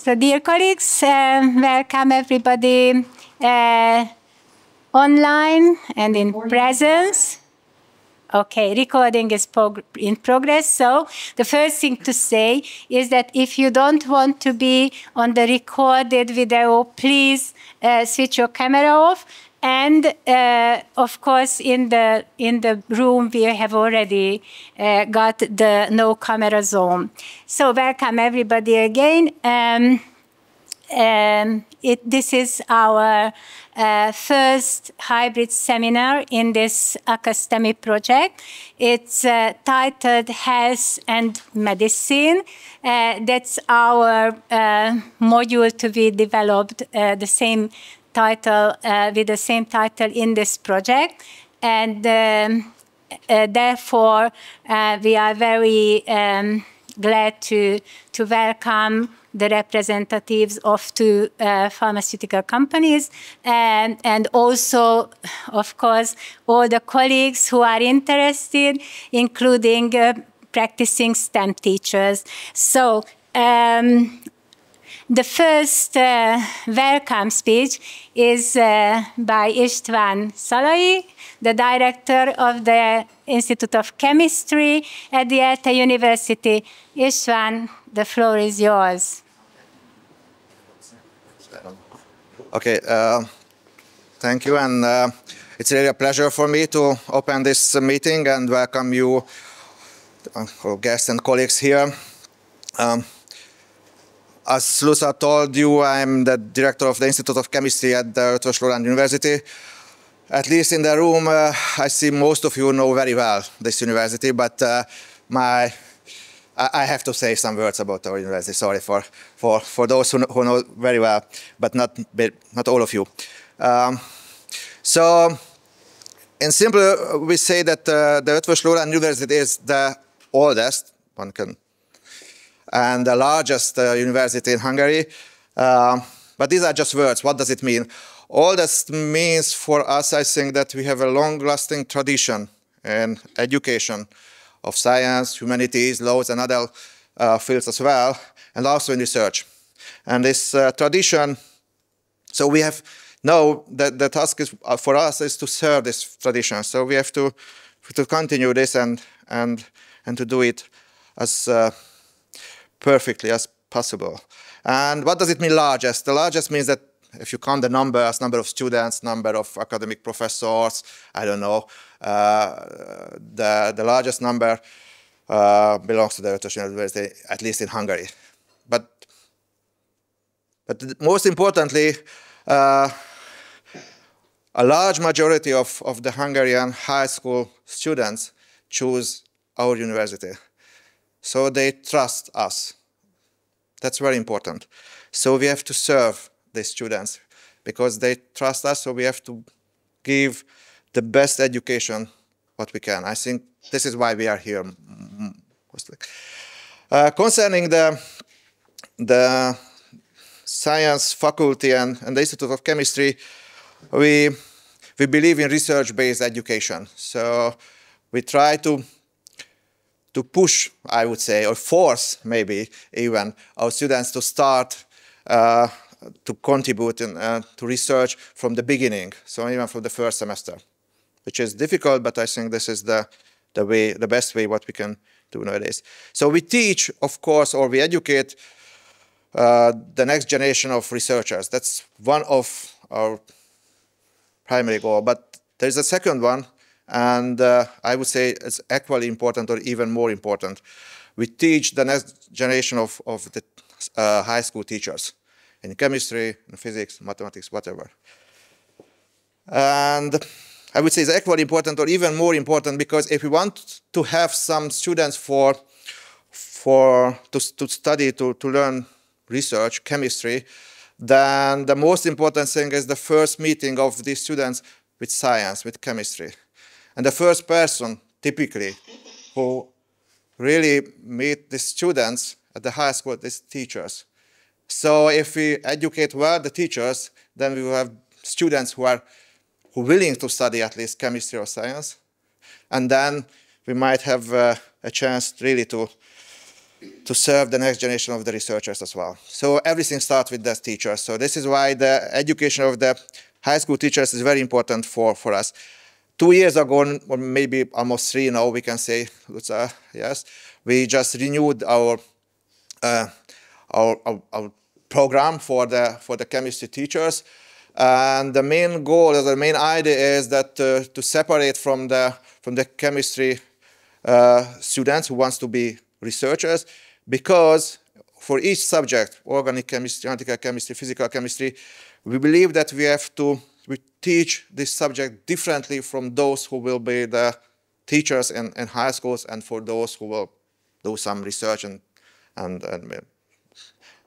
So dear colleagues, welcome everybody online and in presence. Okay, recording is in progress. So the first thing to say is that if you don't want to be on the recorded video, please switch your camera off. And of course, in the room, we have already got the no camera zone. So welcome everybody again. This is our first hybrid seminar in this AcaStemy project. It's titled Health and Medicine. That's our module to be developed, the same title, with the same title in this project. And therefore, we are very glad to welcome the representatives of two pharmaceutical companies and also, of course, all the colleagues who are interested, including practicing STEM teachers. So the first welcome speech is by István Szalai, the director of the Institute of Chemistry at the ELTE University. István, the floor is yours. Okay, thank you, and it's really a pleasure for me to open this meeting and welcome you, guests and colleagues here. As Luca told you, I'm the director of the Institute of Chemistry at the Eötvös Loránd University. At least in the room, I see most of you know very well this university, but I have to say some words about our university. Sorry for those who know very well, but not all of you. So, in simple, we say that the Eötvös Loránd University is the oldest, and the largest university in Hungary. But these are just words. What does it mean? Oldest means for us, I think, that we have a long-lasting tradition in education of science, humanities, laws, and other fields as well, and also in research. And this tradition, so we have now the task is, for us is to serve this tradition. So we have to continue this and to do it as perfectly as possible. And what does it mean, largest? The largest means that if you count the numbers, number of students, number of academic professors, I don't know, the largest number belongs to the Eötvös University, at least in Hungary. But most importantly, a large majority of the Hungarian high school students choose our university. So they trust us. That's very important. So we have to serve the students because they trust us, so we have to give the best education what we can. I think this is why we are here. Concerning the science faculty and the Institute of Chemistry, we believe in research-based education. So we try to push, I would say, or force maybe even our students to start to contribute to research from the beginning, so even from the first semester, which is difficult, but I think this is the best way what we can do nowadays. So we teach, of course, or we educate the next generation of researchers. That's one of our primary goals. But there's a second one, and I would say it's equally important or even more important. We teach the next generation of the high school teachers in chemistry, in physics, mathematics, whatever. And I would say it's equally important or even more important because if we want to have some students to study, to learn research, chemistry, then the most important thing is the first meeting of these students with science, with chemistry. And the first person, typically, who really meet the students at the high school is teachers. So if we educate well the teachers, then we will have students who are willing to study at least chemistry or science. And then we might have a chance really to to serve the next generation of the researchers as well. So everything starts with the teachers. So this is why the education of the high school teachers is very important for us. 2 years ago, or maybe almost 3 now, we can say, yes, we just renewed our program for the chemistry teachers. And the main goal, or the main idea is that to separate from the chemistry students who wants to be researchers, because for each subject, organic chemistry, analytical chemistry, physical chemistry, we believe that we have to teach this subject differently from those who will be the teachers in high schools and for those who will do some research and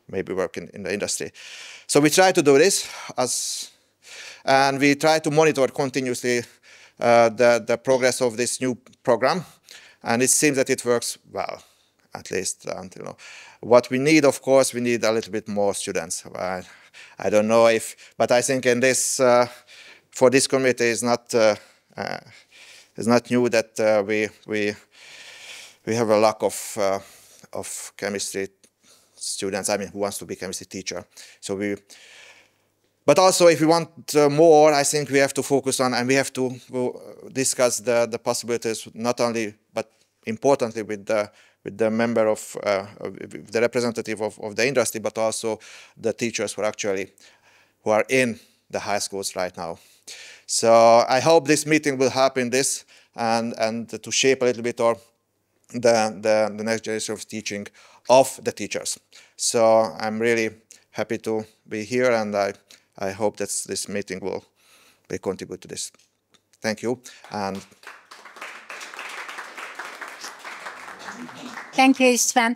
maybe work in the industry. So we try to do this, and we try to monitor continuously the progress of this new program, and it seems that it works well, at least until now. What we need, of course, we need a little bit more students. I don't know if, but I think in this, for this committee, it's not new that we have a lack of chemistry students. I mean, who wants to be chemistry teacher? So but also if we want more, I think we have to focus on, and we have to discuss the possibilities, not only but importantly with the member of the representative of the industry, but also the teachers who are in the high schools right now. So I hope this meeting will help in this and to shape a little bit the next generation of teaching of the teachers. So I'm really happy to be here, and I hope that this meeting will contribute to this. Thank you. And thank you, István.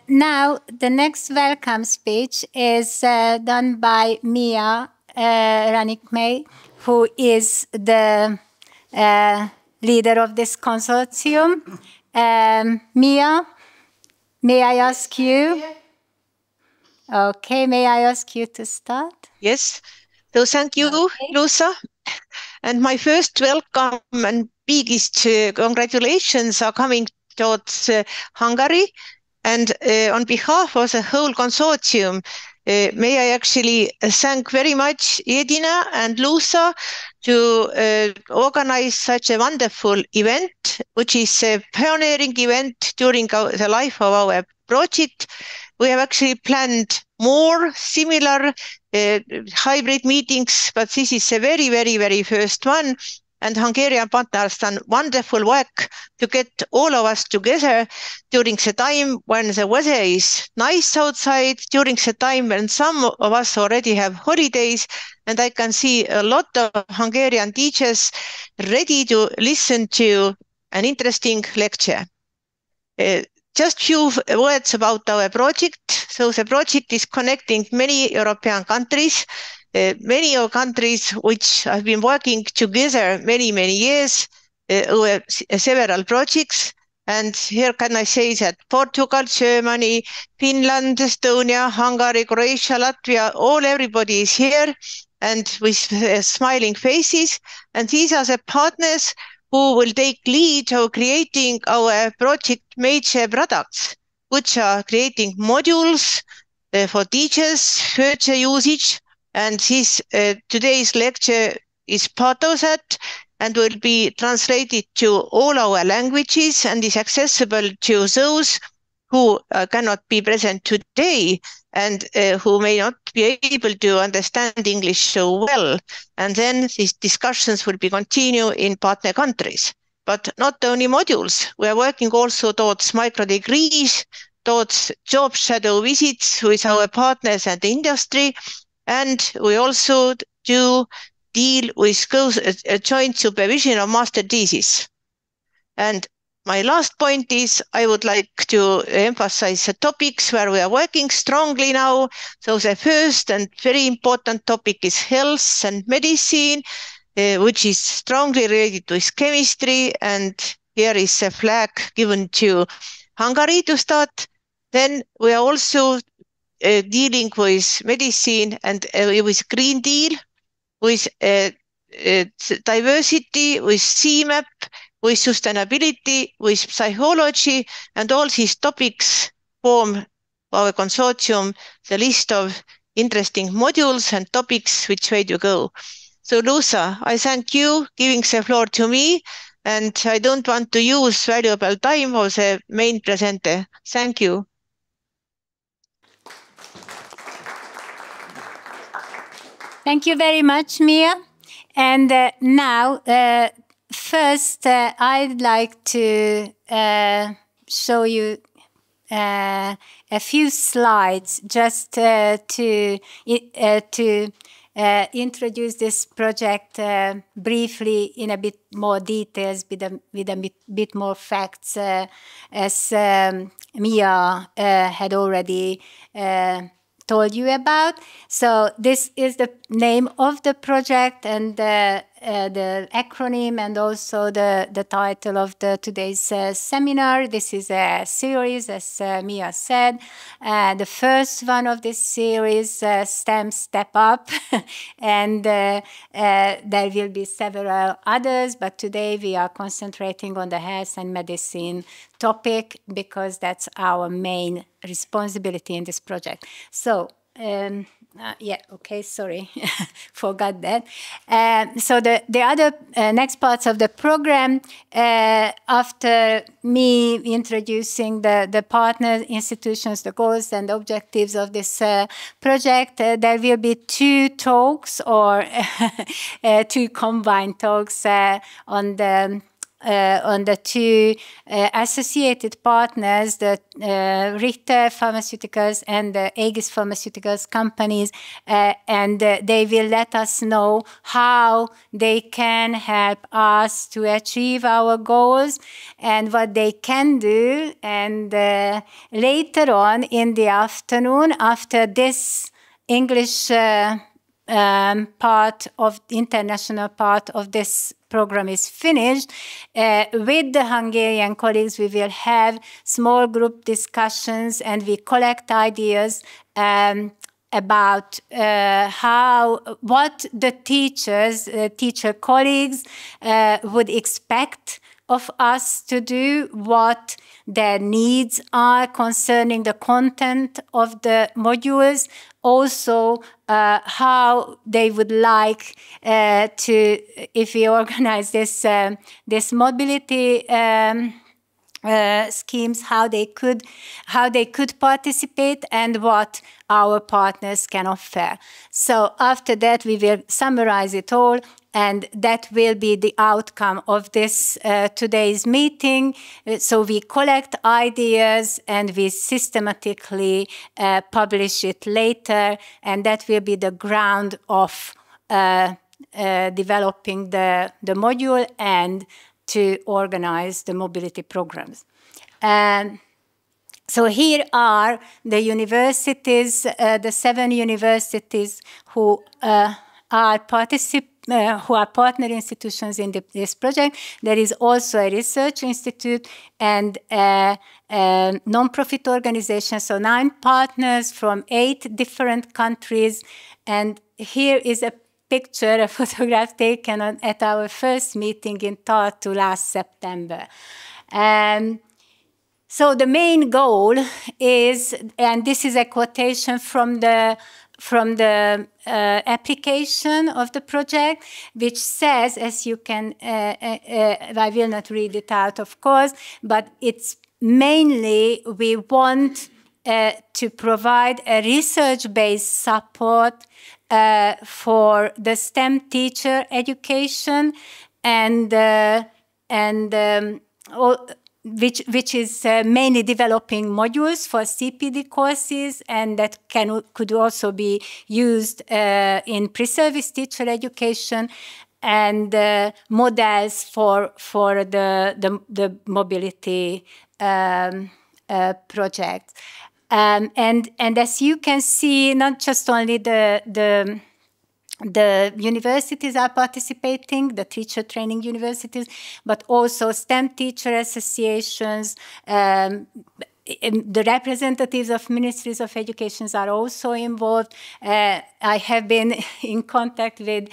Now, the next welcome speech is done by Mia Ranikmey, who is the leader of this consortium. Mia, may I ask you? Okay, may I ask you to start? Yes. So thank you, okay. Lusa. And my first welcome and biggest congratulations are coming towards Hungary. And on behalf of the whole consortium, may I actually thank very much Edina and Lusa to organize such a wonderful event, which is a pioneering event during the life of our project. We have actually planned more similar hybrid meetings, but this is the very, very, very first one. And Hungarian partner has done wonderful work to get all of us together during the time when the weather is nice outside, during the time when some of us already have holidays. And I can see a lot of Hungarian teachers ready to listen to an interesting lecture. Just few words about our project. So the project is connecting many European countries. Many of countries which have been working together many, many years over several projects. And here can I say that Portugal, Germany, Finland, Estonia, Hungary, Croatia, Latvia, everybody is here and with smiling faces. And these are the partners who will take lead of creating our project major products, which are creating modules for teachers, future usage. And today's lecture is part of that and will be translated to all our languages and is accessible to those who cannot be present today and who may not be able to understand English so well. And then these discussions will be continued in partner countries. But not only modules, we are working also towards micro degrees, towards job shadow visits with our partners and the industry. And we also do deal with joint supervision of master thesis. And my last point is I would like to emphasize the topics where we are working strongly now. So the first and very important topic is health and medicine, which is strongly related with chemistry. And here is a flag given to Hungary to start. Then we are also dealing with medicine and with Green Deal, with diversity, with CMAP, with sustainability, with psychology, and all these topics form our consortium, the list of interesting modules and topics which way to go. So Luisa, I thank you giving the floor to me, and I don't want to use valuable time of the main presenter. Thank you. Thank you very much, Mia. And now, first, I'd like to show you a few slides just to introduce this project briefly in a bit more details, with a bit more facts, as Mia had already told you about. So this is the name of the project and the acronym, and also the title of today's seminar. This is a series, as Mia said. The first one of this series, STEM Step Up, and there will be several others, but today we are concentrating on the health and medicine topic because that's our main responsibility in this project. So, yeah, okay, sorry, forgot that. So the other next parts of the program, after me introducing the partner institutions, the goals and objectives of this project, there will be two talks, or two combined talks on the two associated partners, the Richter Pharmaceuticals and the Aegis Pharmaceuticals companies, and they will let us know how they can help us to achieve our goals and what they can do. And later on in the afternoon, after this English part of international part of this program is finished, with the Hungarian colleagues we will have small group discussions, and we collect ideas about what the teacher colleagues would expect of us to do, what their needs are concerning the content of the modules, also how they would like to, if we organize this mobility schemes, how they could participate, and what our partners can offer. So after that, we will summarize it all, and that will be the outcome of this today's meeting. So we collect ideas and we systematically publish it later, and that will be the ground of developing the module and to organize the mobility programs. So here are the universities, the 7 universities who are partner institutions in this project. There is also a research institute and a non-profit organization, so 9 partners from 8 different countries. And here is a picture, a photograph taken at our first meeting in Tartu last September. So the main goal is, and this is a quotation from the application of the project, which says, as you can, I will not read it out, of course, but it's mainly we want to provide a research-based support for the STEM teacher education, and which is mainly developing modules for CPD courses, and that could also be used in pre-service teacher education, and models for the mobility project. And as you can see, not just only the universities are participating, the teacher training universities, but also STEM teacher associations. The representatives of ministries of education are also involved. I have been in contact with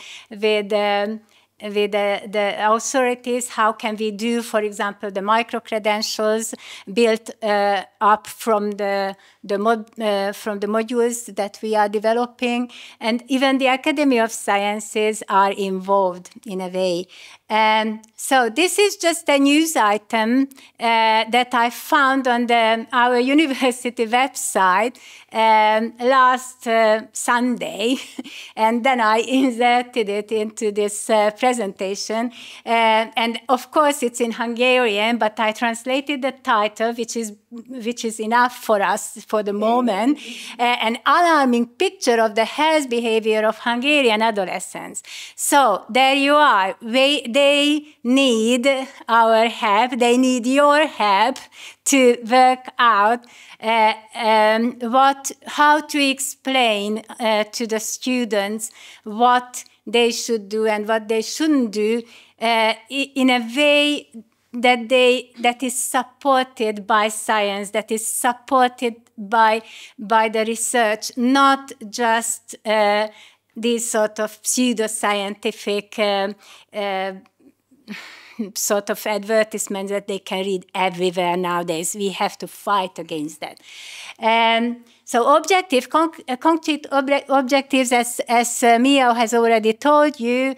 the authorities, how can we do, for example, the micro-credentials built up from the modules that we are developing. And even the Academy of Sciences are involved in a way. So this is just a news item that I found on our university website last Sunday, and then I inserted it into this presentation. And of course, it's in Hungarian, but I translated the title, which is enough for us for the moment, an alarming picture of the health behavior of Hungarian adolescents. So there you are. They need our help. They need your help to work out how to explain to the students what they should do and what they shouldn't do in a way that is supported by science, that is supported by the research, not just these sort of pseudoscientific sort of advertisements that they can read everywhere nowadays. We have to fight against that. So concrete objectives, as Mia has already told you,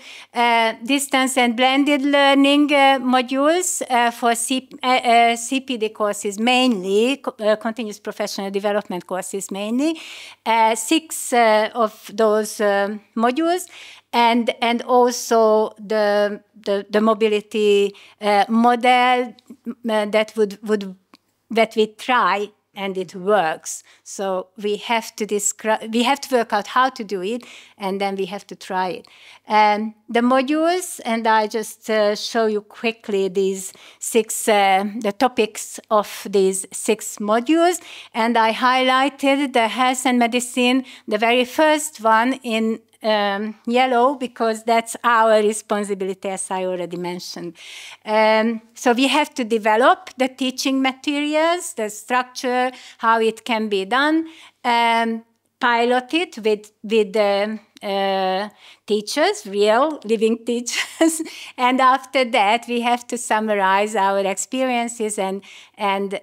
distance and blended learning modules for CPD courses mainly, continuous professional development courses mainly, 6 of those modules, and also the mobility model that we try, and it works. So we have to work out how to do it, and then we have to try it. The modules, and I just show you quickly these 6, the topics of these 6 modules, and I highlighted the health and medicine, the very first one in yellow, because that's our responsibility, as I already mentioned. So we have to develop the teaching materials, the structure, how it can be done, pilot it with teachers, real living teachers, and after that we have to summarize our experiences and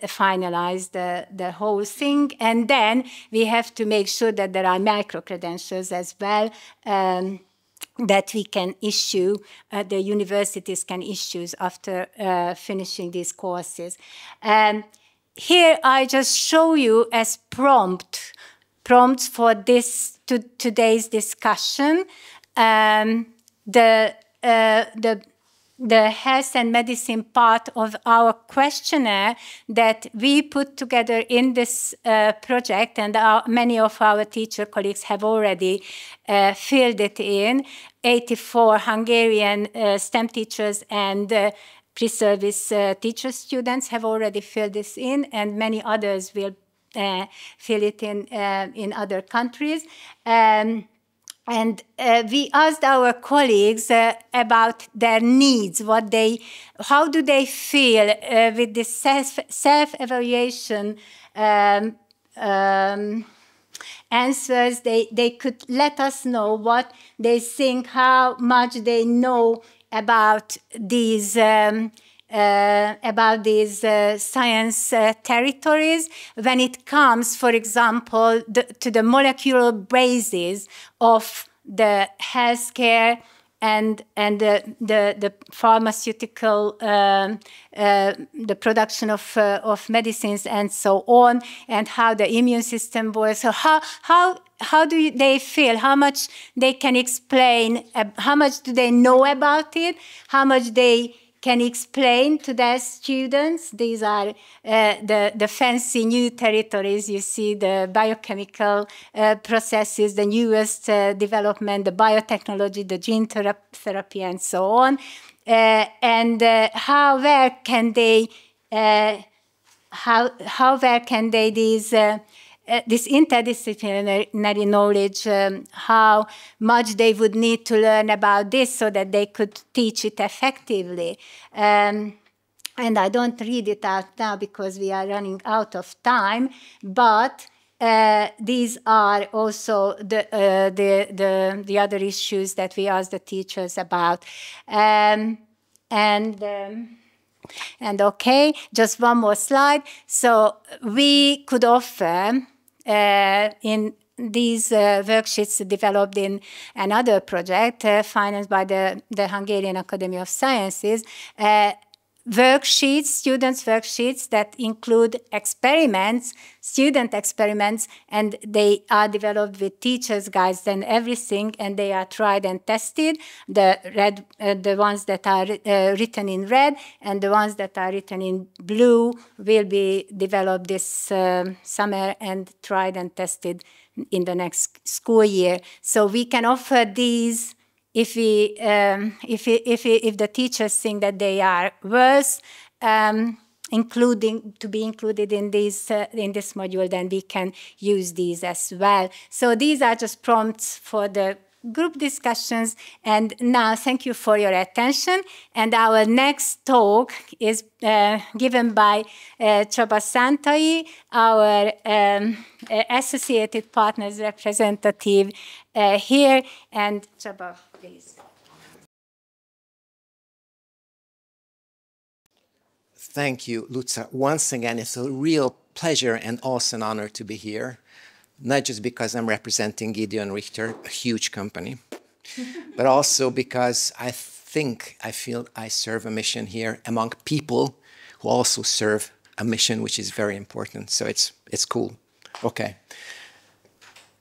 finalize the whole thing, and then we have to make sure that there are micro-credentials as well that we can issue, the universities can issue after finishing these courses. Here I just show you as prompts for today's discussion. The health and medicine part of our questionnaire that we put together in this project, and many of our teacher colleagues have already filled it in. 84 Hungarian STEM teachers and pre-service teacher students have already filled this in, and many others will fill it in other countries. And we asked our colleagues about their needs, how do they feel with this self-evaluation answers. They could let us know what they think, how much they know about these science territories when it comes, for example, to the molecular basis of the healthcare and the pharmaceutical, the production of medicines and so on, and how the immune system works. So how do they feel? How much they can explain? How much do they know about it? How much they can explain to their students? These are the fancy new territories. You see the biochemical processes, the newest development, the biotechnology, the gene therapy, and so on. And where can they this interdisciplinary knowledge, how much they would need to learn about this so that they could teach it effectively. And I don't read it out now because we are running out of time, but these are also the other issues that we ask the teachers about. And okay, just one more slide. So we could offer in these worksheets developed in another project financed by the Hungarian Academy of Sciences, worksheets, students' worksheets that include experiments, student experiments, and they are developed with teachers' guides and everything, and they are tried and tested. The ones that are written in red and the ones that are written in blue will be developed this summer and tried and tested in the next school year. So we can offer these if the teachers think that they are worth to be included in this module, then we can use these as well. So these are just prompts for the group discussions. And now, thank you for your attention. And our next talk is given by Csaba Szántai, our Associated Partners representative here. And Csaba, please. Thank you, Luca. Once again, it's a real pleasure and also an honor to be here. Not just because I'm representing Gideon Richter, a huge company, but also because I feel I serve a mission here among people who also serve a mission which is very important. So it's cool. Okay.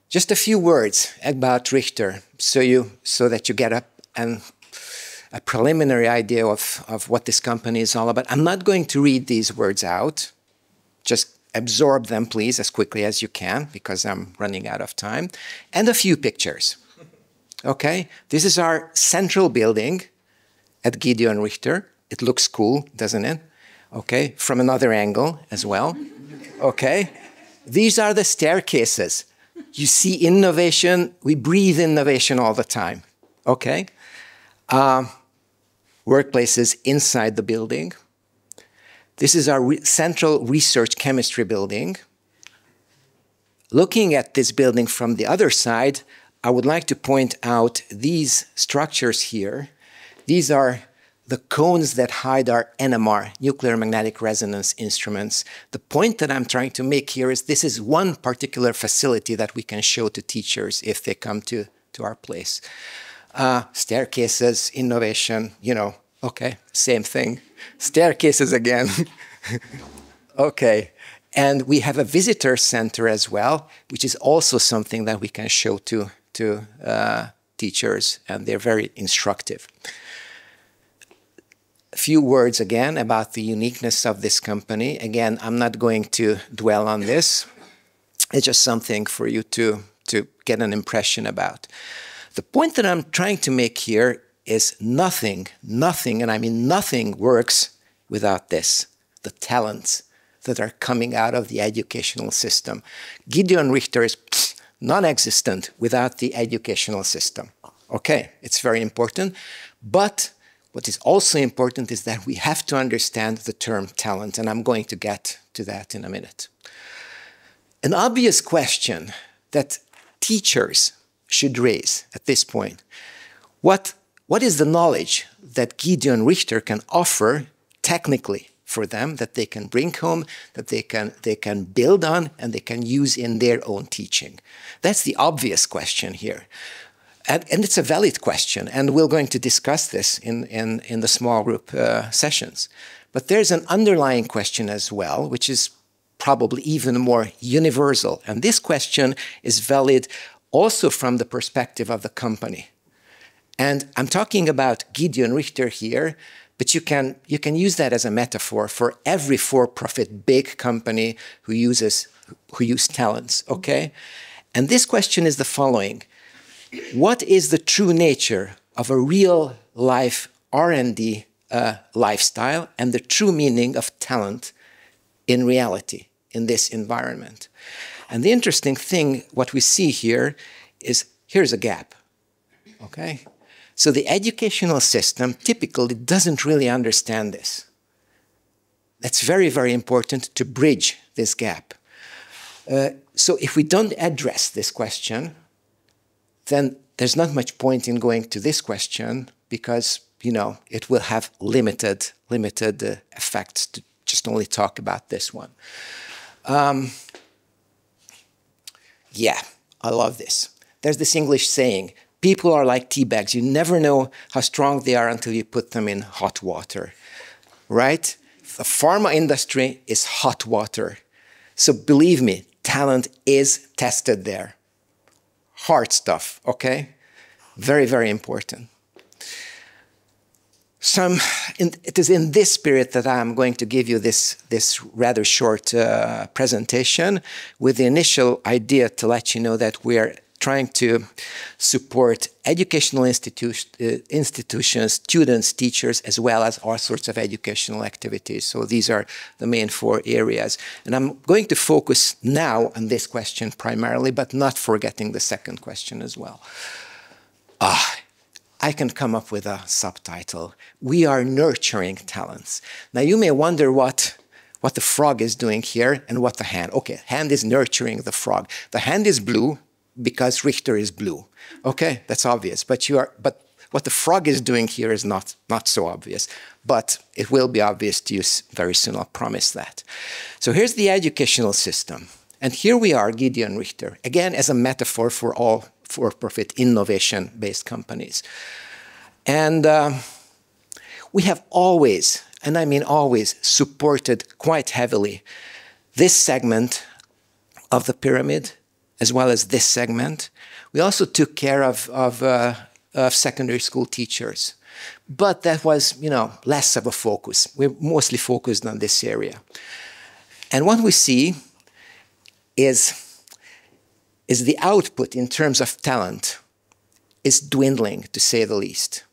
Just a few words about Richter so that you get a preliminary idea of what this company is all about. I'm not going to read these words out. Just absorb them, please, as quickly as you can, because I'm running out of time. And a few pictures. Okay? This is our central building at Gideon Richter. It looks cool, doesn't it? Okay? From another angle as well. Okay? These are the staircases. You see innovation. We breathe innovation all the time. Okay? Workplaces inside the building. This is our central research chemistry building. Looking at this building from the other side, I would like to point out these structures here. These are the cones that hide our NMR, nuclear magnetic resonance instruments. The point that I'm trying to make here is this is one particular facility that we can show to teachers if they come to our place. Staircases, innovation, you know, okay, same thing. Staircases again. Okay. And we have a visitor center as well, which is also something that we can show to teachers, and they're very instructive. A few words again about the uniqueness of this company. Again, I'm not going to dwell on this. It's just something for you to get an impression about. The point that I'm trying to make here is nothing, and I mean nothing works without this, the talents that are coming out of the educational system. Gideon Richter is non-existent without the educational system. Okay, it's very important. But what is also important is that we have to understand the term talent, and I'm going to get to that in a minute. An obvious question that teachers should raise at this point, what is the knowledge that Gideon Richter can offer technically for them, that they can bring home, that they can build on, and they can use in their own teaching? That's the obvious question here. And it's a valid question, and we're going to discuss this in the small group sessions. But there's an underlying question as well, which is probably even more universal. And this question is valid also from the perspective of the company. And I'm talking about Gideon Richter here, but you can use that as a metaphor for every for-profit big company who use talents, okay? And this question is the following. What is the true nature of a real life R&D lifestyle and the true meaning of talent in reality in this environment? And the interesting thing, what we see here is, here's a gap, okay? So the educational system typically doesn't really understand this. That's very, very important to bridge this gap. So if we don't address this question, then there's not much point in going to this question because, you know, it will have limited effects to just only talk about this one. Yeah, I love this. There's this English saying, people are like tea bags. You never know how strong they are until you put them in hot water, right? The pharma industry is hot water. So believe me, talent is tested there. Hard stuff, okay? Very, very important. It is in this spirit that I'm going to give you this rather short presentation with the initial idea to let you know that we are trying to support educational institutions, students, teachers, as well as all sorts of educational activities. So these are the main 4 areas. And I'm going to focus now on this question primarily, but not forgetting the second question as well. I can come up with a subtitle. We are nurturing talents. Now you may wonder what the frog is doing here and what the hand. Okay, hand is nurturing the frog. The hand is blue because Richter is blue. Okay, that's obvious. But what the frog is doing here is not so obvious. But it will be obvious to you very soon, I'll promise that. So here's the educational system. And here we are, Gideon Richter, again as a metaphor for all for-profit innovation-based companies. And we have always, and I mean always, supported quite heavily this segment of the pyramid, as well as this segment. We also took care of secondary school teachers. But that was, you know, less of a focus. We're mostly focused on this area. And what we see is the output in terms of talent is dwindling, to say the least.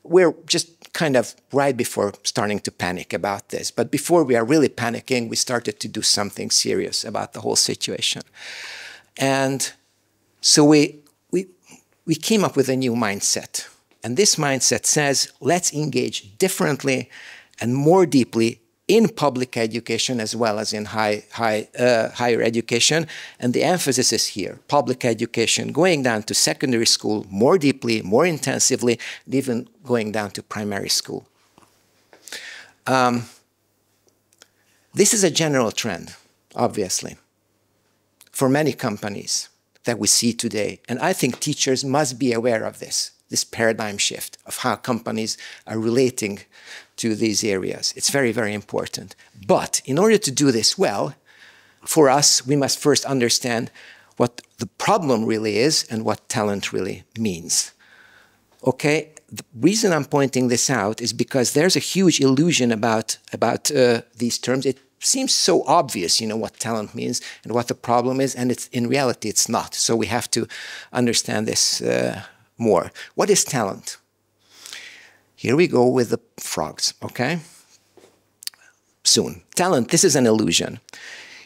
We're just kind of right before starting to panic about this. But before we are really panicking, we started to do something serious about the whole situation. And so we came up with a new mindset. And this mindset says, let's engage differently and more deeply in public education as well as in higher education. And the emphasis is here, public education, going down to secondary school more deeply, more intensively, and even going down to primary school. This is a general trend, obviously, for many companies that we see today. And I think teachers must be aware of this paradigm shift of how companies are relating to these areas. It's very, very important. But in order to do this well, for us, we must first understand what the problem really is and what talent really means. Okay, the reason I'm pointing this out is because there's a huge illusion about these terms. It seems so obvious, you know, what talent means and what the problem is, and in reality, it's not. So we have to understand this more. What is talent? Here we go with the frogs, okay? Soon. Talent, this is an illusion.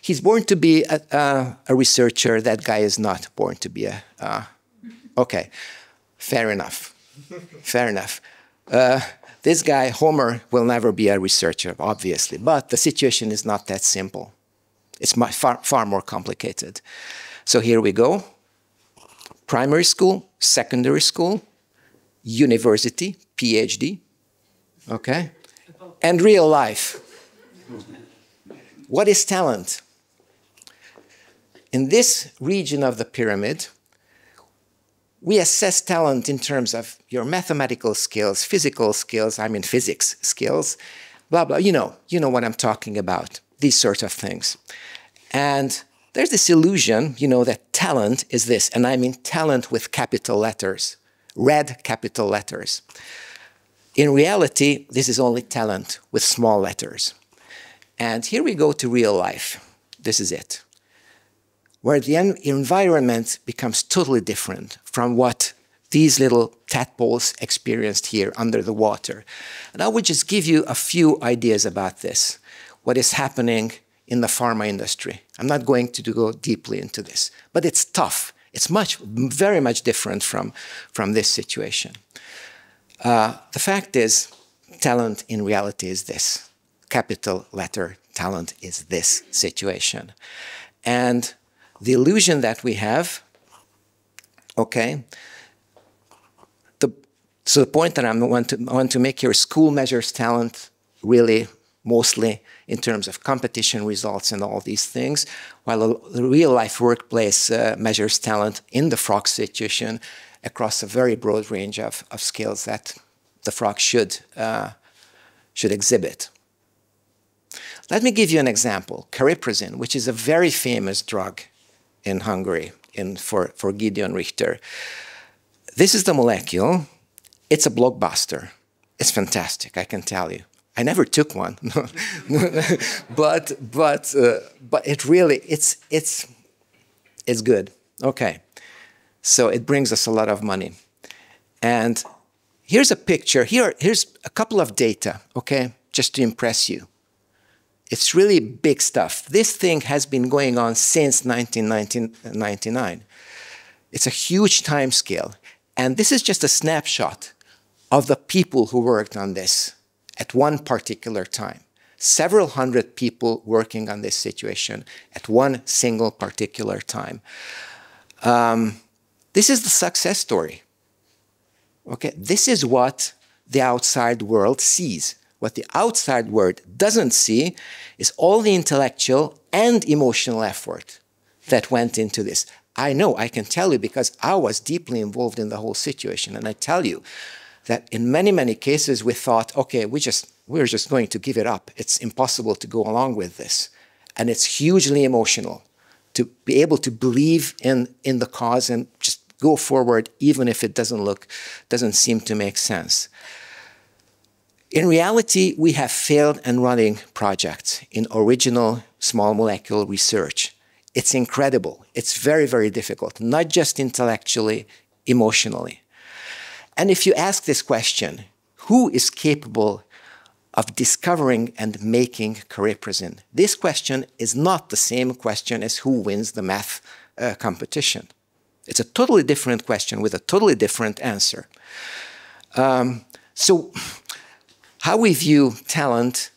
He's born to be a researcher. That guy is not born to be okay, fair enough. Fair enough. This guy, Homer, will never be a researcher, obviously. But the situation is not that simple. It's far more complicated. So here we go. Primary school, secondary school, university, PhD, okay? And real life. What is talent? In this region of the pyramid, we assess talent in terms of your mathematical skills, physical skills, I mean physics skills, blah, blah. You know what I'm talking about, these sorts of things. And there's this illusion, you know, that talent is this, and I mean talent with capital letters, red capital letters. In reality, this is only talent with small letters. And here we go to real life. This is it, where the environment becomes totally different from what these little tadpoles experienced here under the water. And I would just give you a few ideas about this, what is happening in the pharma industry. I'm not going to go deeply into this, but it's tough. It's very much different from this situation. The fact is, talent in reality is this. Capital letter talent is this situation. And the illusion that we have, okay, so the point that I want to make here is school measures talent really mostly in terms of competition results and all these things, while the real-life workplace measures talent in the frog situation across a very broad range of skills that the frog should exhibit. Let me give you an example. Cariprazine, which is a very famous drug in Hungary for Gideon Richter. This is the molecule. It's a blockbuster. It's fantastic, I can tell you. I never took one, but it really it's good. Okay, so it brings us a lot of money, and here's a picture. Here's a couple of data. Okay, just to impress you. It's really big stuff. This thing has been going on since 1999. It's a huge time scale, and this is just a snapshot of the people who worked on this at one particular time. Several hundred people working on this situation at one single particular time. This is the success story. Okay, this is what the outside world sees. What the outside world doesn't see is all the intellectual and emotional effort that went into this. I know, I can tell you because I was deeply involved in the whole situation, and I tell you that in many, many cases we thought, okay, we're just going to give it up. It's impossible to go along with this. And it's hugely emotional to be able to believe in the cause and just go forward even if it doesn't seem to make sense. In reality, we have failed and running projects in original small molecule research. It's incredible. It's very, very difficult, not just intellectually, emotionally. And if you ask this question, who is capable of discovering and making cariprazine? This question is not the same question as who wins the math competition. It's a totally different question with a totally different answer. So how we view talent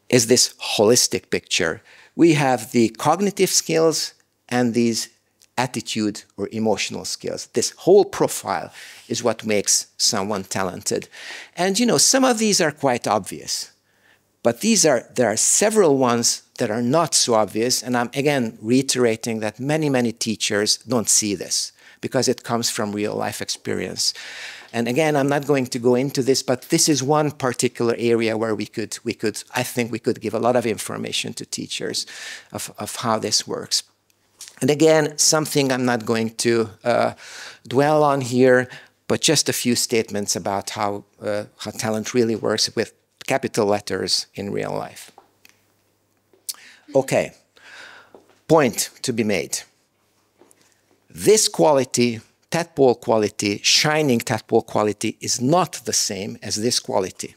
is this holistic picture. We have the cognitive skills and these attitude or emotional skills. This whole profile is what makes someone talented. And you know, some of these are quite obvious, but there are several ones that are not so obvious, and I'm again reiterating that many, many teachers don't see this because it comes from real life experience. And again, I'm not going to go into this, but this is one particular area where I think we could give a lot of information to teachers of how this works. And again, something I'm not going to dwell on here, but just a few statements about how talent really works with capital letters in real life. Okay, point to be made. This quality, tadpole quality, shining tadpole quality, is not the same as this quality.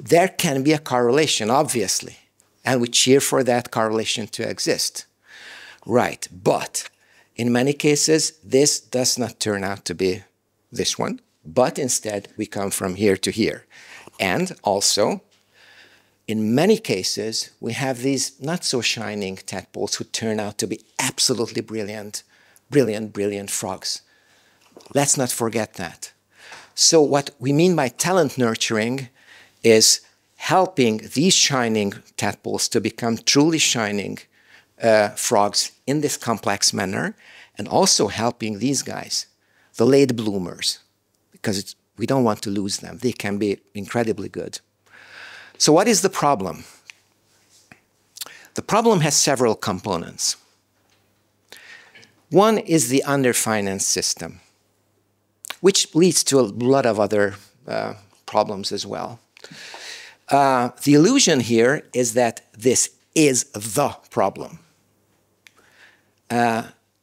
There can be a correlation, obviously, and we cheer for that correlation to exist. Right, but in many cases, this does not turn out to be this one, but instead we come from here to here. And also, in many cases, we have these not so shining tadpoles who turn out to be absolutely brilliant, brilliant, brilliant frogs. Let's not forget that. So what we mean by talent nurturing is helping these shining tadpoles to become truly shining frogs in this complex manner, and also helping these guys, the late bloomers, because we don't want to lose them. They can be incredibly good. So what is the problem? The problem has several components. One is the underfinanced system, which leads to a lot of other problems as well. The illusion here is that this is the problem.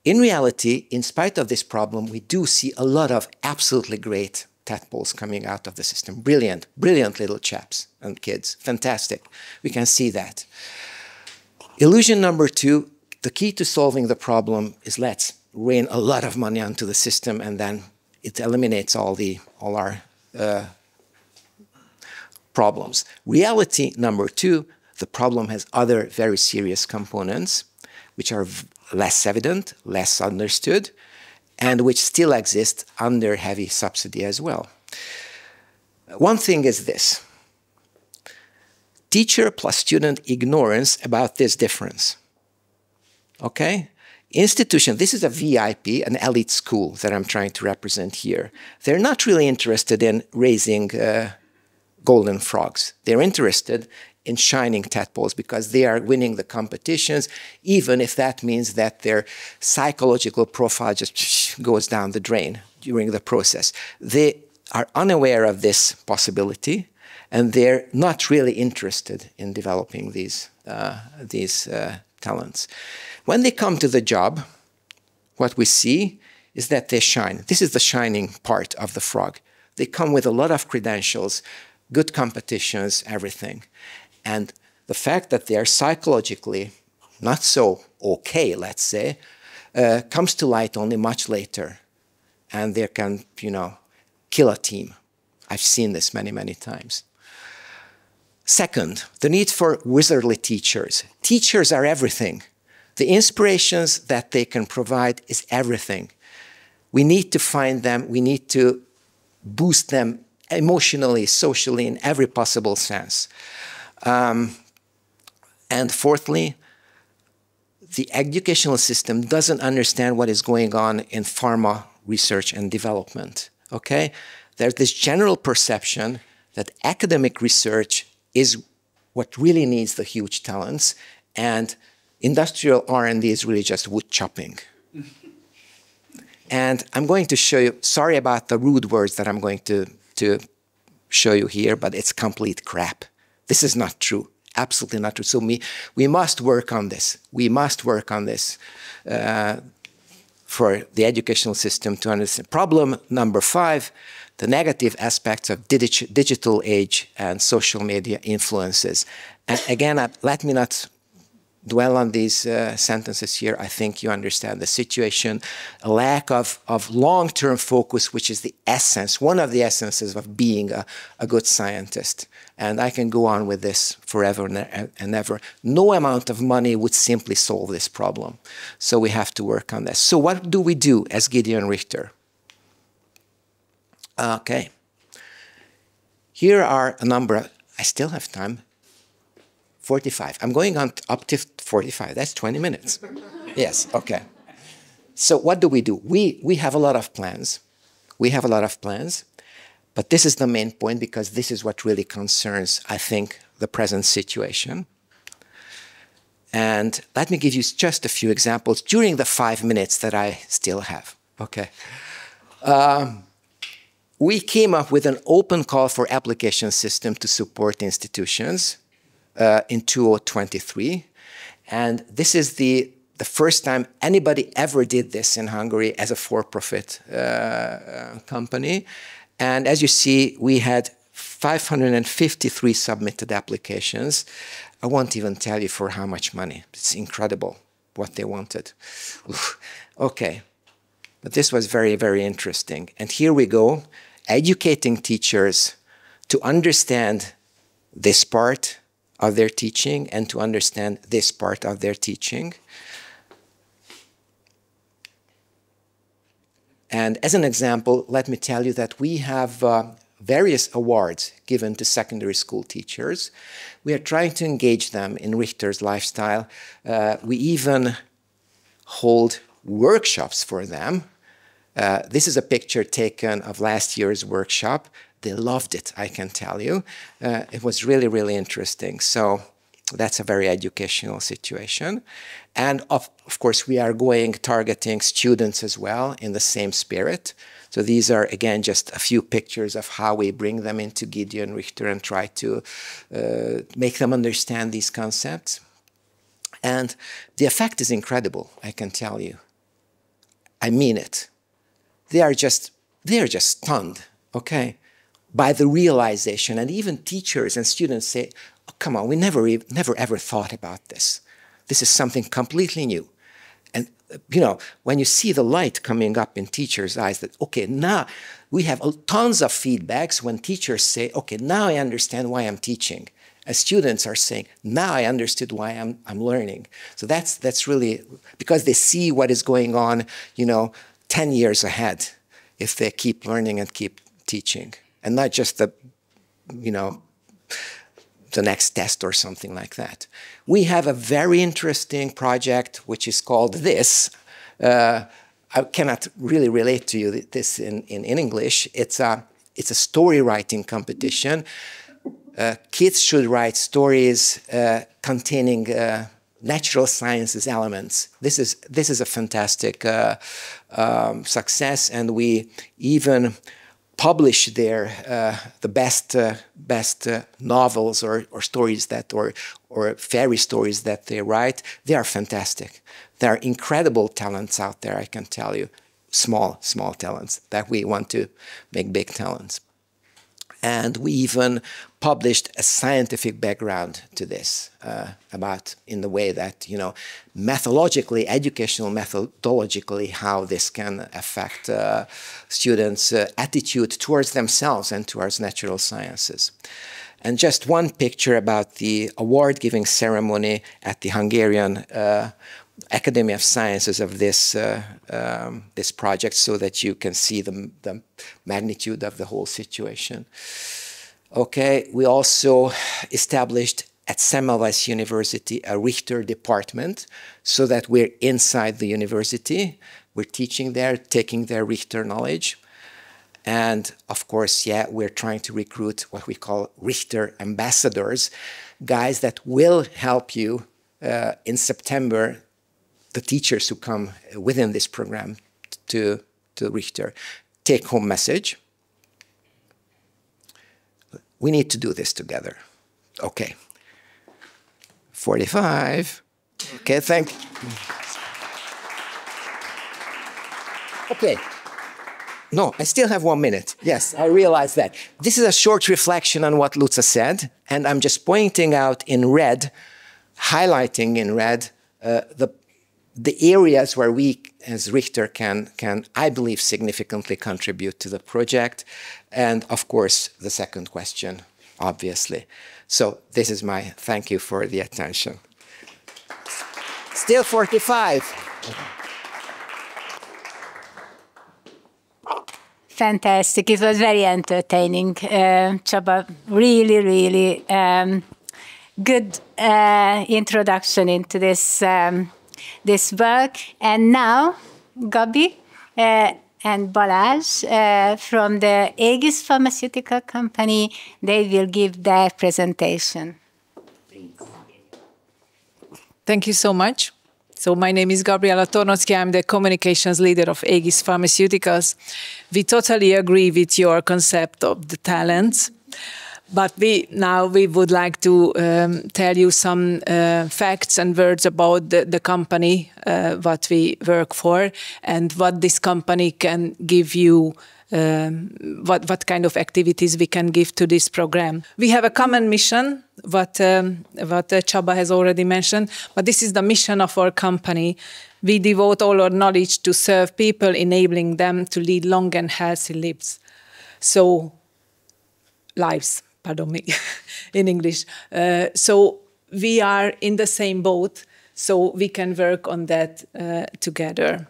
In reality, in spite of this problem, we do see a lot of absolutely great tadpoles coming out of the system. Brilliant, brilliant little chaps and kids. Fantastic. We can see that. Illusion number two, the key to solving the problem is let's rain a lot of money onto the system, and then it eliminates all our problems. Reality number two, the problem has other very serious components. which are less evident, less understood, and which still exist under heavy subsidy as well. One thing is this: teacher plus student ignorance about this difference. Okay? Institution, this is a VIP, an elite school that I'm trying to represent here. They're not really interested in raising golden frogs. They're interested in shining tadpoles because they are winning the competitions, even if that means that their psychological profile just goes down the drain during the process. They are unaware of this possibility, and they're not really interested in developing these talents. When they come to the job, what we see is that they shine. This is the shining part of the frog. They come with a lot of credentials, good competitions, everything. And the fact that they are psychologically not so okay, let's say, comes to light only much later. And they can, kill a team. I've seen this many, many times. Second, the need for wizardly teachers. Teachers are everything. The inspirations that they can provide is everything. We need to find them. We need to boost them emotionally, socially, in every possible sense. And fourthly, the educational system doesn't understand what is going on in pharma research and development. Okay? There's this general perception that academic research is what really needs the huge talents, and industrial R&D is really just wood chopping. And I'm going to show you, sorry about the rude words that I'm going to show you here, but it's complete crap. This is not true, absolutely not true. So we must work on this. We must work on this for the educational system to understand. Problem number 5, the negative aspects of digital age and social media influences. And again, let me not dwell on these sentences here. I think you understand the situation. A lack of long-term focus, which is the essence, one of the essences of being a good scientist. And I can go on with this forever and ever. No amount of money would simply solve this problem. So we have to work on this. So what do we do as Gideon Richter? Okay. Here are a number. I still have time. 45. I'm going on up to 45. That's 20 minutes. Yes, okay. So what do? We have a lot of plans. We have a lot of plans. But this is the main point, because this is what really concerns, I think, the present situation. And let me give you just a few examples during the 5 minutes that I still have. Okay. We came up with an open call for application system to support institutions in 2023. And this is the first time anybody ever did this in Hungary as a for-profit company. And as you see, we had 553 submitted applications. I won't even tell you for how much money. It's incredible what they wanted. Okay. But this was very, very interesting. And here we go, educating teachers to understand this part of their teaching and to understand this part of their teaching. And as an example, let me tell you that we have various awards given to secondary school teachers. We are trying to engage them in Richter's lifestyle. We even hold workshops for them. This is a picture taken of last year's workshop. They loved it, I can tell you. It was really, really interesting. So that's a very educational situation. And of course, we are targeting students as well in the same spirit. So these are, again, just a few pictures of how we bring them into Gideon Richter and try to make them understand these concepts. And the effect is incredible, I can tell you. I mean it. They are just stunned, okay, by the realization. And even teachers and students say, oh, come on, we never ever thought about this. This is something completely new. And, you know, when you see the light coming up in teachers' eyes that, okay, now we have tons of feedbacks when teachers say, okay, now I understand why I'm teaching. students are saying, now I understood why I'm learning. So that's really, because they see what is going on, 10 years ahead if they keep learning and keep teaching. And not just the next test or something like that. We have a very interesting project which is called this. I cannot really relate to you this in English. It's a story writing competition. Kids should write stories containing natural sciences elements. This is a fantastic success, and we even publish there the best novels or stories or fairy stories that they write. They are fantastic. There are incredible talents out there, I can tell you. Small talents that we want to make big talents. And we even published a scientific background to this about in the way that, methodologically, educational methodologically, how this can affect students' attitude towards themselves and towards natural sciences. And just one picture about the award-giving ceremony at the Hungarian Academy of Sciences of this this project, so that you can see the magnitude of the whole situation. Okay, we also established at Semmelweis University a Richter department, so that we're inside the university. We're teaching there, taking their Richter knowledge. And of course, we're trying to recruit what we call Richter ambassadors, guys that will help you in September, the teachers who come within this program to Richter. Take-home message. We need to do this together. Okay. 45. Okay, thank you. Okay. No, I still have 1 minute. Yes, I realize that. This is a short reflection on what Luca said, and I'm just pointing out in red, highlighting in red, the areas where we, as Richter, can, I believe, significantly contribute to the project. And, of course, the second question, obviously. So this is my thank you for the attention. Still 45. Fantastic. It was very entertaining, Csaba. Really, really good introduction into this this work. And now, Gabi and Balázs from the Aegis Pharmaceutical Company, they will give their presentation. Thank you so much. So my name is Gabriela Tornocki. I'm the communications leader of Aegis Pharmaceuticals. We totally agree with your concept of the talents. But now we would like to tell you some facts and words about the company, what we work for, and what this company can give you, what kind of activities we can give to this program. We have a common mission, what Csaba has already mentioned, but this is the mission of our company. We devote all our knowledge to serve people, enabling them to lead long and healthy lives. Pardon me, in English. So we are in the same boat, so we can work on that together.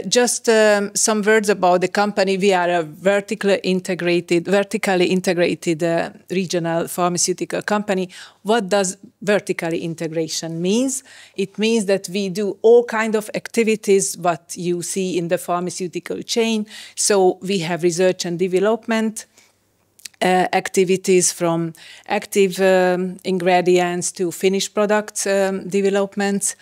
Just some words about the company. We are a vertically integrated regional pharmaceutical company. What does vertically integration means? It means that we do all kinds of activities what you see in the pharmaceutical chain. So we have research and development, activities from active ingredients to finished product development.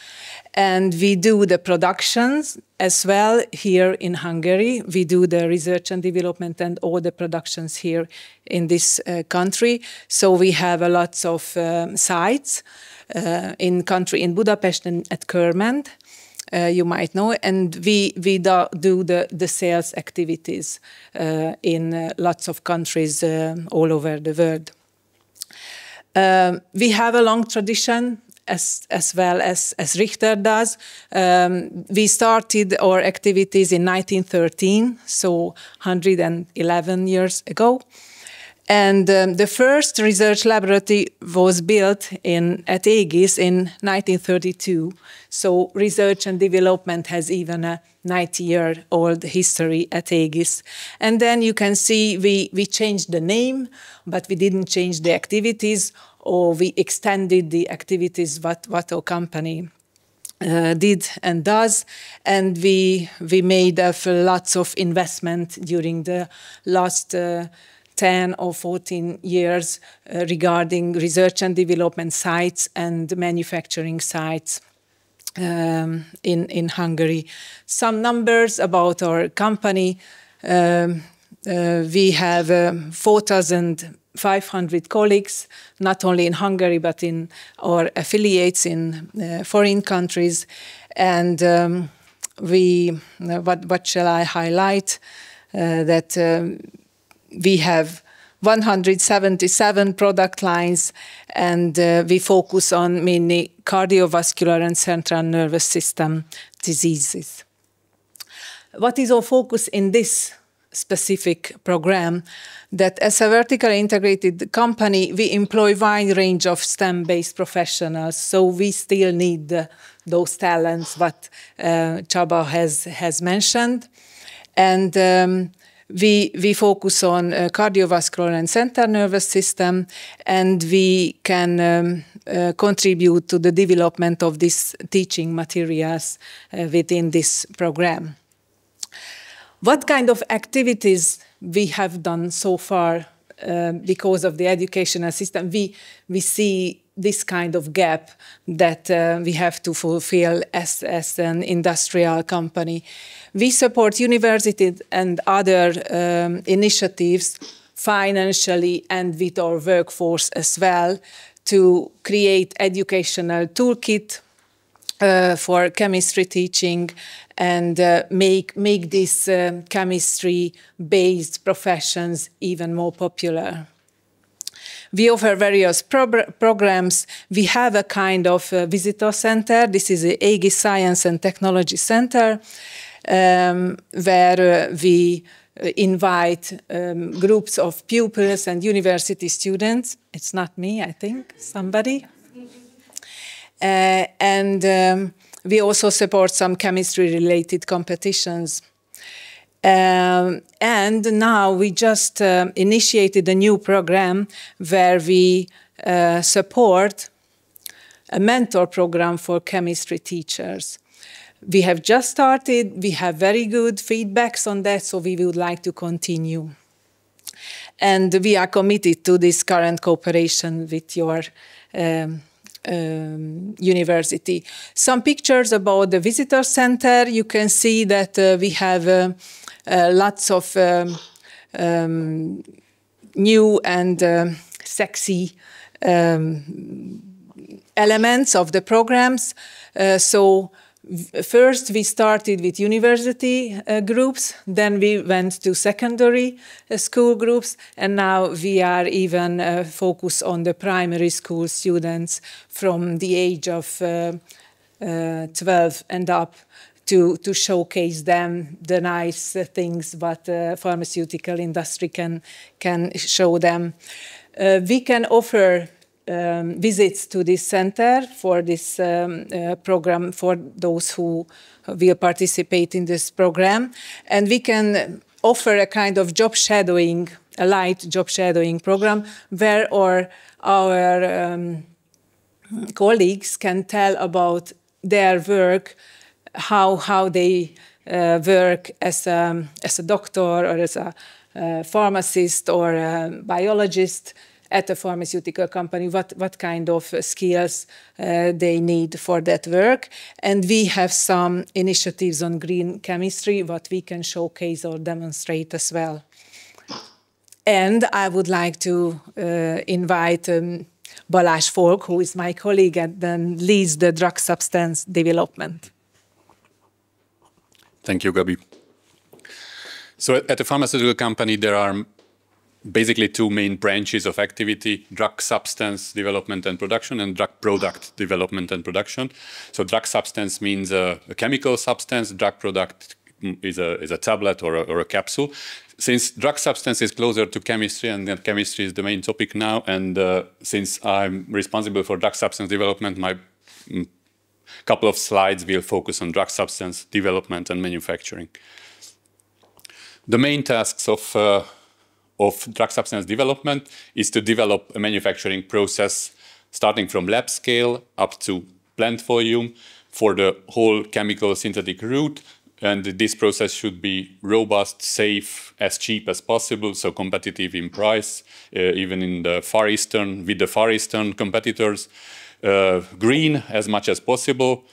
And we do the productions as well here in Hungary. We do the research and development and all the productions here in this country. So we have a lots of sites in Budapest and at Körmend. You might know, and we do the sales activities in lots of countries all over the world. We have a long tradition as well as Richter does. We started our activities in 1913, so 111 years ago. And the first research laboratory was built at Aegis in 1932. So research and development has even a 90-year-old history at Aegis. And then you can see we changed the name, but we didn't change the activities, or we extended the activities what our company did and does, and we made lots of investment during the last 10 or 14 years regarding research and development sites and manufacturing sites in Hungary. Some numbers about our company. We have 4,500 colleagues, not only in Hungary, but in our affiliates in foreign countries. And what shall I highlight? That we have 177 product lines, and we focus on mainly cardiovascular and central nervous system diseases. What is our focus in this specific program? That as a vertically integrated company, we employ a wide range of STEM-based professionals, so we still need those talents what Csaba has mentioned. And we focus on cardiovascular and central nervous system, and we can contribute to the development of these teaching materials within this program. What kind of activities we have done so far because of the educational system? We see this kind of gap that we have to fulfill as an industrial company. We support universities and other initiatives financially and with our workforce as well to create educational toolkit for chemistry teaching and make these chemistry-based professions even more popular. We offer various programs. We have a kind of visitor center. This is the Aegis Science and Technology Center, where we invite groups of pupils and university students. It's not me, I think, somebody. And we also support some chemistry-related competitions. And now we just initiated a new program where we support a mentor program for chemistry teachers. We have just started. We have very good feedbacks on that, so we would like to continue. And we are committed to this current cooperation with your university. Some pictures about the visitor center. You can see that we have lots of new and sexy elements of the programs. So first we started with university groups, then we went to secondary school groups, and now we are even focused on the primary school students from the age of 12 and up to showcase them the nice things what pharmaceutical industry can show them. We can offer visits to this center for this program for those who will participate in this program. And we can offer a kind of job shadowing, a light job shadowing program where our colleagues can tell about their work, how they work as a doctor or as a pharmacist or a biologist at a pharmaceutical company, what kind of skills they need for that work. And we have some initiatives on green chemistry, what we can showcase or demonstrate as well. And I would like to invite Balázs Folk, who is my colleague and then leads the drug substance development. Thank you, Gabi. So at a pharmaceutical company, there are basically two main branches of activity: drug substance development and production, and drug product development and production. So drug substance means a chemical substance, drug product is a tablet or a capsule. Since drug substance is closer to chemistry, and then chemistry is the main topic now, and since I'm responsible for drug substance development, my couple of slides will focus on drug substance development and manufacturing. The main tasks of drug substance development is to develop a manufacturing process starting from lab scale up to plant volume for the whole chemical synthetic route. And this process should be robust, safe, as cheap as possible, so competitive in price, even in the Far Eastern, with the Far Eastern competitors, green as much as possible.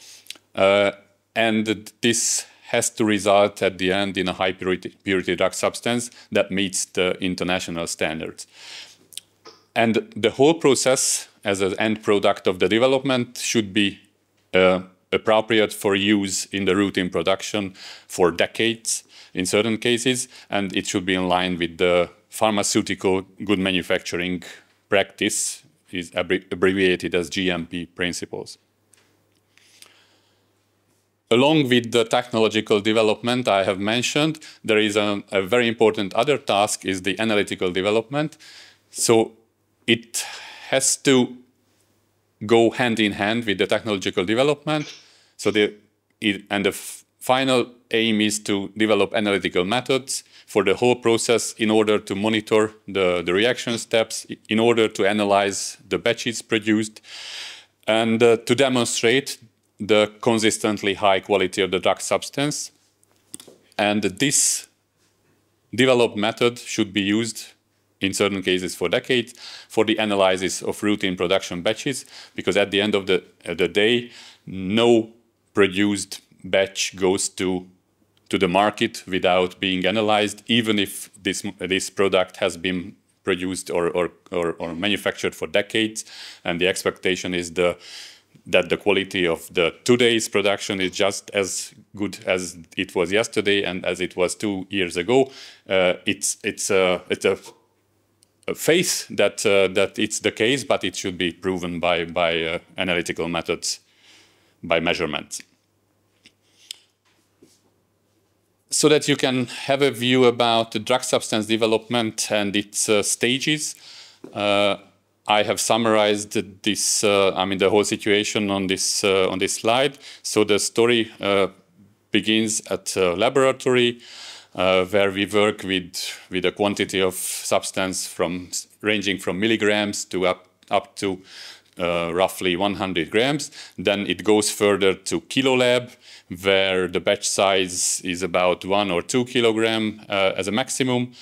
And this has to result at the end in a high purity drug substance that meets the international standards. And the whole process as an end product of the development should be appropriate for use in the routine production for decades in certain cases, and it should be in line with the pharmaceutical good manufacturing practice, is abbreviated as GMP principles. Along with the technological development I have mentioned, there is a very important other task, is the analytical development. So it has to go hand in hand with the technological development. So the final aim is to develop analytical methods for the whole process in order to monitor the reaction steps, in order to analyze the batches produced, and to demonstrate the consistently high quality of the drug substance. And this developed method should be used in certain cases for decades for the analysis of routine production batches, because at the end of the day, no produced batch goes to the market without being analyzed, even if this product has been produced or manufactured for decades, and the expectation is that the quality of the today's production is just as good as it was yesterday and as it was 2 years ago. It's a faith that it's the case, but it should be proven by analytical methods, by measurements. So that you can have a view about the drug substance development and its stages, I have summarized this, the whole situation on this slide. So the story begins at a laboratory where we work with a quantity of substance ranging from milligrams to up to roughly 100 grams. Then it goes further to kilolab, where the batch size is about 1 or 2 kilograms as a maximum.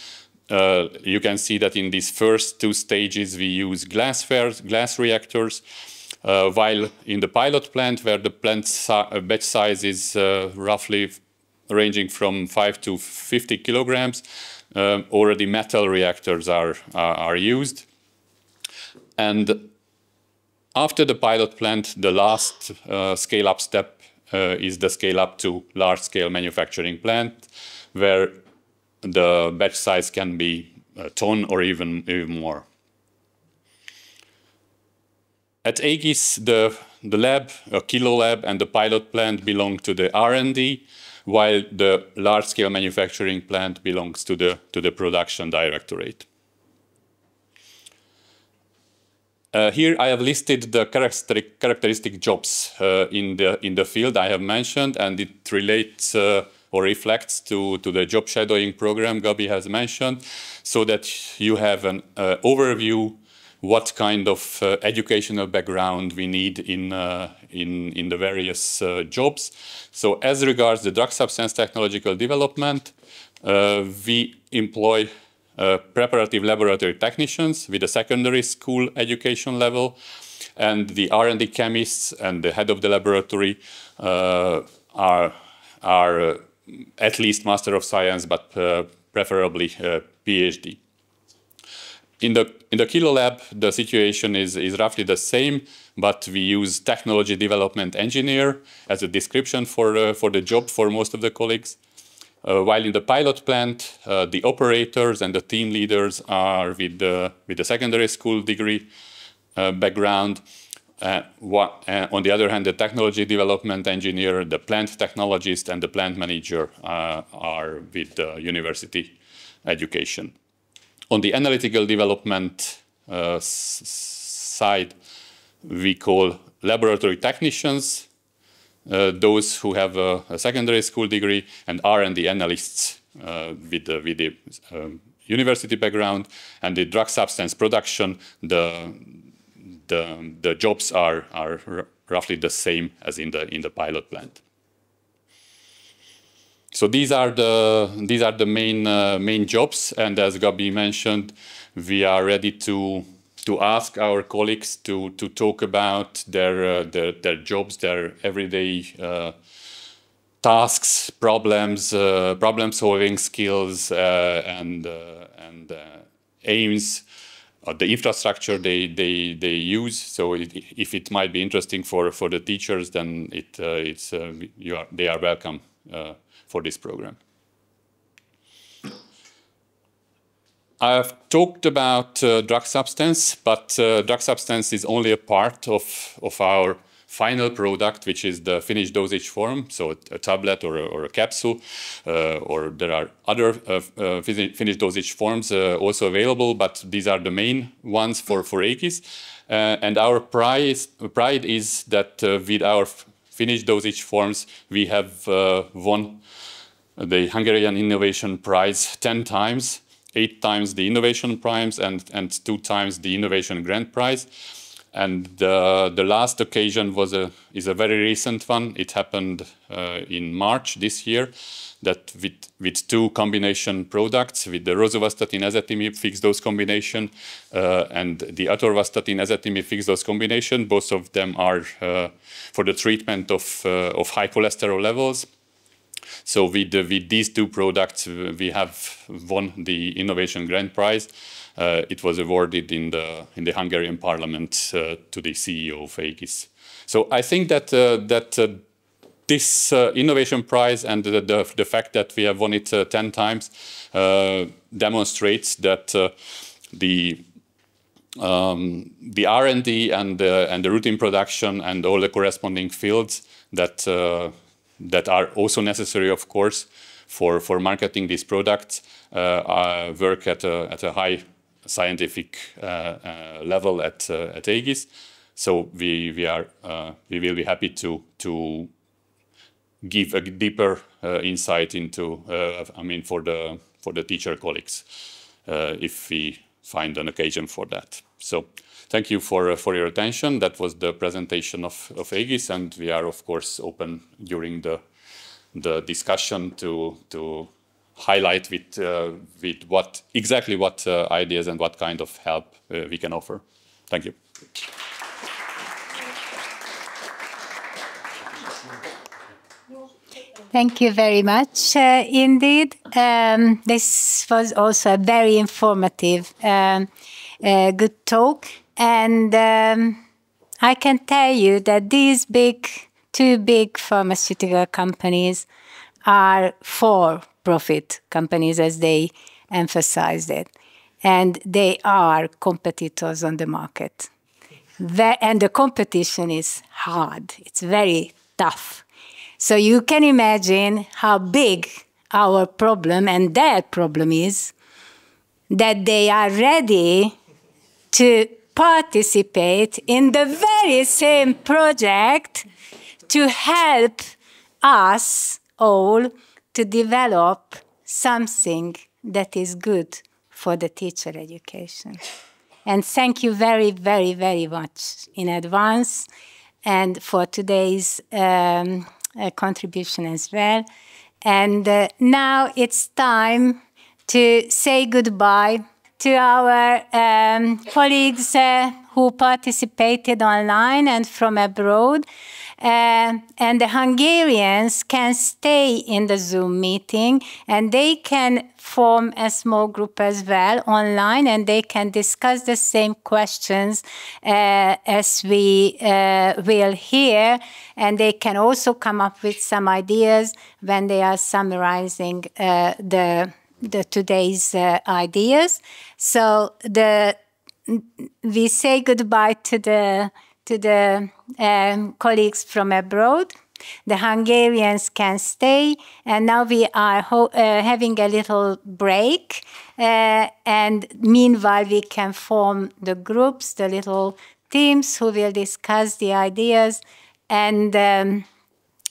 You can see that in these first 2 stages we use glass reactors, while in the pilot plant, where the batch size is roughly ranging from 5 to 50 kilograms, already metal reactors are used. And after the pilot plant, the last scale-up step is the scale-up to large-scale manufacturing plant, where the batch size can be a ton or even more. At Aegis, the lab, a kilo lab, and the pilot plant belong to the R&D, while the large-scale manufacturing plant belongs to the production directorate. Here I have listed the characteristic jobs in the field I have mentioned, and it relates or reflects to the job shadowing program Gabi has mentioned, so that you have an overview what kind of educational background we need in the various jobs. So as regards the drug substance technological development, we employ preparative laboratory technicians with a secondary school education level, and the R&D chemists and the head of the laboratory are at least Master of Science, but preferably PhD. In the Kilo Lab, the situation is roughly the same, but we use technology development engineer as a description for the job for most of the colleagues. While in the pilot plant, the operators and the team leaders are with the secondary school degree background. on the other hand, the technology development engineer, the plant technologist, and the plant manager are with the university education. On the analytical development side, we call laboratory technicians those who have a secondary school degree, and R&D analysts with the university background. And the drug substance production, the jobs are roughly the same as in the pilot plant. So these are the main jobs, and as Gabi mentioned, we are ready to ask our colleagues to talk about their jobs, their everyday tasks, problems, problem-solving skills, and aims. The infrastructure they use. So if it might be interesting for the teachers, then they are welcome for this program. I have talked about drug substance, but drug substance is only a part of our final product, which is the finished dosage form, so a tablet or a capsule, or there are other finished dosage forms also available, but these are the main ones for ACIS. And our pride is that with our finished dosage forms, we have won the Hungarian Innovation Prize 10 times, 8 times the Innovation Prize and 2 times the Innovation Grant Prize. And the last occasion is a very recent one. It happened in March this year, that with 2 combination products, with the rosuvastatin ezetimibe fixed dose combination and the atorvastatin ezetimibe fixed dose combination. Both of them are for the treatment of high cholesterol levels. So with these 2 products, we have won the Innovation Grant Prize. It was awarded in the Hungarian Parliament to the CEO of ACIS. So I think that this Innovation Prize and the fact that we have won it 10 times demonstrates that the R&D and the routine production and all the corresponding fields that are also necessary, of course, for marketing these products work at a high scientific level at ACIS. So we will be happy to give a deeper insight into for the teacher colleagues if we find an occasion for that. So thank you for your attention. That was the presentation of ACIS, and we are of course open during the discussion to highlight with what ideas and what kind of help we can offer. Thank you. Thank you very much indeed. This was also a very informative, good talk. And I can tell you that these 2 big pharmaceutical companies are for-profit companies, as they emphasized it. And they are competitors on the market. And the competition is hard. It's very tough. So you can imagine how big our problem and their problem is, that they are ready to participate in the very same project to help us all to develop something that is good for the teacher education. And thank you very, very, very much in advance, and for today's contribution as well. And now it's time to say goodbye to our colleagues who participated online and from abroad. And the Hungarians can stay in the Zoom meeting, and they can form a small group as well online, and they can discuss the same questions as we will hear, and they can also come up with some ideas when they are summarizing the today's ideas. So we say goodbye to to the colleagues from abroad. The Hungarians can stay, and now we are having a little break, and meanwhile we can form the groups, the little teams who will discuss the ideas, and then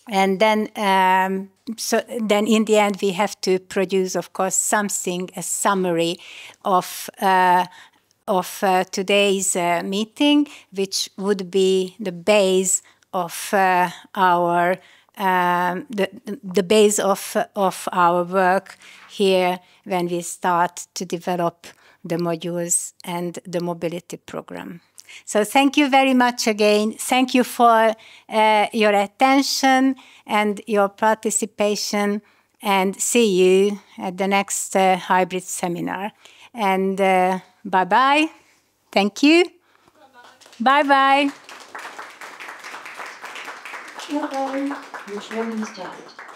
in the end we have to produce, of course, something, a summary of today's meeting, which would be the base of our base of our work here when we start to develop the modules and the mobility program. So thank you very much again. Thank you for your attention and your participation, and see you at the next hybrid seminar. And bye-bye. Thank you. Bye-bye. Your training started.